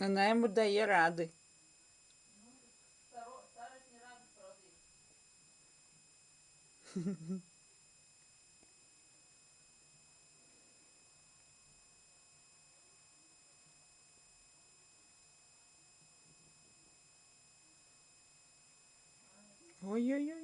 Вона йому дає ради. Старость не радость родить. Ой-ой-ой.